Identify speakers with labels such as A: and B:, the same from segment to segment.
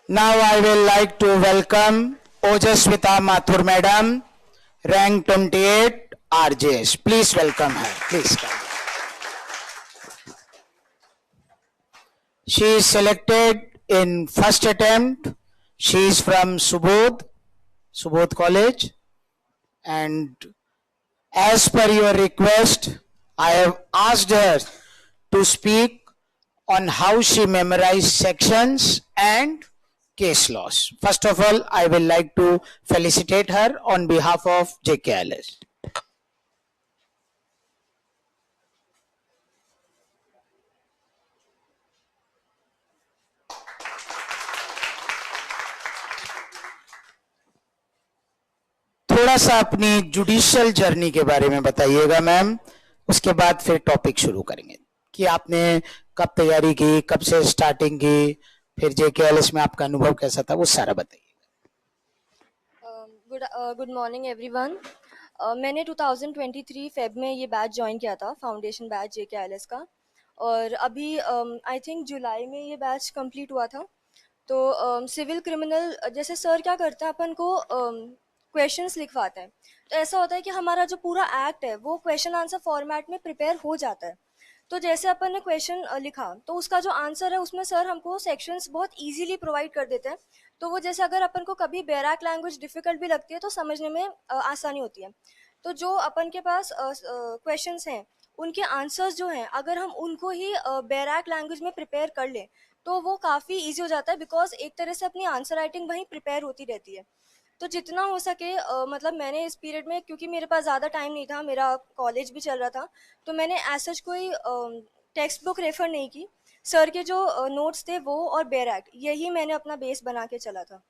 A: Now I will like to welcome Ojaswita Mathur Madam, rank 28, RJS. Please welcome her. Please come. She is selected in first attempt. She is from Subodh College, and as per your request, I have asked her to speak on how she memorized sections and case laws. First of all, I will like to felicitate her on behalf of JKLS. थोड़ा सा अपनी judicial journey के बारे में बताइएगा ma'am, उसके बाद फिर टॉपिक शुरू करेंगे कि आपने कब तैयारी की, कब से स्टार्टिंग की, फिर जेकेएलएस में आपका अनुभव कैसा था, वो सारा बताइए।
B: Good morning everyone. मैंने 2023 फेब में ये बैच ज्वाइन किया था, फाउंडेशन बैच जेकेएलएस का, और अभी आई थिंक जुलाई में ये बैच कंप्लीट हुआ था। तो सिविल क्रिमिनल जैसे सर क्या करते हैं, अपन को क्वेश्चंस लिखवाते हैं, तो ऐसा होता है कि हमारा जो पूरा एक्ट है वो क्वेश्चन आंसर फॉर्मेट में प्रिपेयर हो जाता है। तो जैसे अपन ने क्वेश्चन लिखा तो उसका जो आंसर है उसमें सर हमको सेक्शंस बहुत इजीली प्रोवाइड कर देते हैं। तो वो जैसे अगर अपन को कभी बैराक लैंग्वेज डिफिकल्ट भी लगती है तो समझने में आसानी होती है। तो जो अपन के पास क्वेश्चंस हैं उनके आंसर्स जो हैं, अगर हम उनको ही बैराक लैंग्वेज में प्रिपेयर कर लें तो वो काफ़ी ईजी हो जाता है, बिकॉज एक तरह से अपनी आंसर राइटिंग वहीं प्रिपेयर होती रहती है। तो जितना हो सके मतलब मैंने इस पीरियड में, क्योंकि मेरे पास ज़्यादा टाइम नहीं था, मेरा कॉलेज भी चल रहा था, तो मैंने ऐसा कोई टेक्स्ट बुक रेफर नहीं की। सर के जो नोट्स थे वो और बैराक, यही मैंने अपना बेस बना के चला था।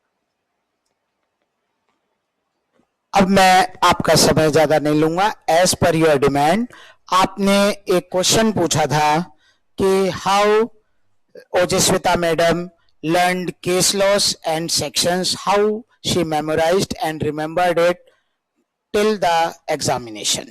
A: अब मैं आपका समय ज्यादा नहीं लूंगा। एज पर योर डिमांड, आपने एक क्वेश्चन पूछा था कि how Ojaswita madam learned case laws and sections, how she memorized and remembered it till the examination.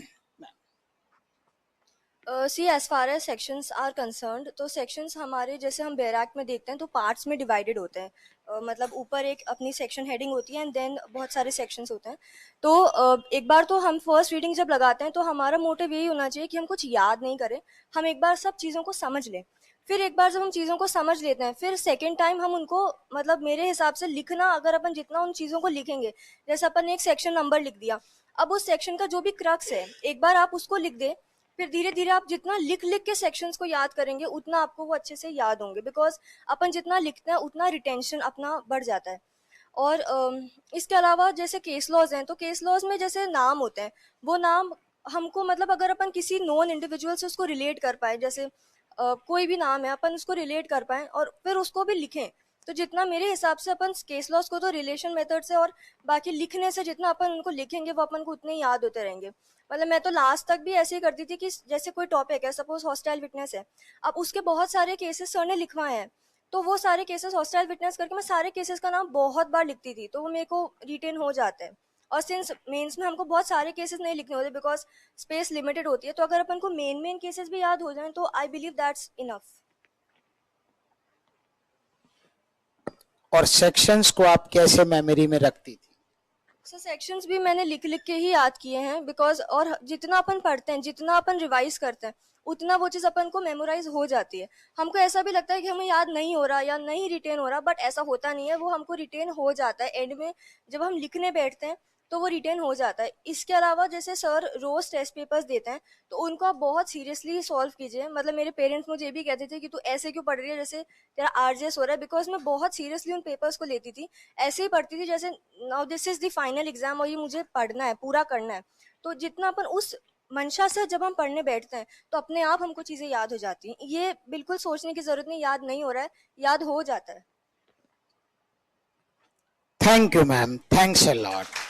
B: See as far as sections are concerned, तो सेक्शंस हमारे जैसे हम बैराक में देखते हैं तो पार्ट्स में डिवाइडेड होते हैं। मतलब ऊपर एक अपनी सेक्शन हेडिंग होती है एंड देन बहुत सारे सेक्शंस होते हैं। तो एक बार तो हम फर्स्ट रीडिंग जब लगाते हैं तो हमारा मोटिव यही होना चाहिए कि हम कुछ याद नहीं करें, हम एक बार सब चीज़ों को समझ लें। फिर एक बार जब हम चीज़ों को समझ लेते हैं फिर सेकेंड टाइम हम उनको, मतलब मेरे हिसाब से लिखना, अगर अपन जितना उन चीज़ों को लिखेंगे, जैसे अपन ने एक सेक्शन नंबर लिख दिया, अब उस सेक्शन का जो भी क्रक्स है एक बार आप उसको लिख दें, फिर धीरे धीरे आप जितना लिख लिख के सेक्शंस को याद करेंगे उतना आपको वो अच्छे से याद होंगे, बिकॉज अपन जितना लिखते हैं उतना रिटेंशन अपना बढ़ जाता है। और इसके अलावा जैसे केस लॉज हैं, तो केस लॉज में जैसे नाम होते हैं, वो नाम हमको, मतलब अगर अपन किसी नॉन इंडिविजुअल से उसको रिलेट कर पाए, जैसे कोई भी नाम है अपन उसको रिलेट कर पाए और फिर उसको भी लिखें, तो जितना मेरे हिसाब से अपन केस लॉज को तो रिलेशन मेथड से और बाकी लिखने से जितना अपन उनको लिखेंगे वो अपन को उतने याद होते रहेंगे। मतलब मैं तो लास्ट तक भी ऐसे ही करती थी कि जैसे कोई टॉपिक है, सपोज हॉस्टाइल विटनेस है, अब उसके बहुत सारे केसेस सर ने लिखवाए हैं, तो वो सारे केसेस हॉस्टाइल विटनेस करके मैं सारे केसेस का नाम बहुत बार लिखती थी, तो वो मेरे को रिटेन हो जाते हैं। और सिंस मेंस में हमको बहुत सारे केसेस नहीं लिखने होते बिकॉज स्पेस लिमिटेड होती है, तो अगर अपन को मेन केसेस भी याद हो जाएं तो आई बिलीव दैट्स इनफ।
A: और सेक्शंस को आप कैसे मेमोरी में रखती थी?
B: सो सेक्शंस भी मैंने लिख लिख के ही याद किए हैं, बिकॉज और जितना अपन पढ़ते हैं, जितना अपन रिवाइज करते हैं, उतना वो चीज़ अपन को मेमोराइज हो जाती है। हमको ऐसा भी लगता है कि हमें याद नहीं हो रहा या नहीं रिटेन हो रहा, बट ऐसा होता नहीं है, वो हमको रिटेन हो जाता है। एंड में जब हम लिखने बैठते हैं तो वो रिटेन हो जाता है। इसके अलावा जैसे सर रोज टेस्ट पेपर्स देते हैं तो उनको आप बहुत सीरियसली सॉल्व कीजिए। मतलब मेरे पेरेंट्स मुझे ये भी कहते थे कि तू ऐसे क्यों पढ़ रही है, जैसे तेरा आरजेएस हो रहा है, बिकॉज मैं बहुत सीरियसली उन पेपर्स को लेती थी, ऐसे ही पढ़ती थी जैसे now this is the final exam और ये मुझे पढ़ना है, पूरा करना है। तो जितना अपन उस मंशा से जब हम पढ़ने बैठते हैं तो अपने आप हमको चीज़ें याद हो जाती हैं। ये बिल्कुल सोचने की ज़रूरत नहीं, याद नहीं हो रहा है, याद हो जाता है।
A: Thank you ma'am, thanks a lot.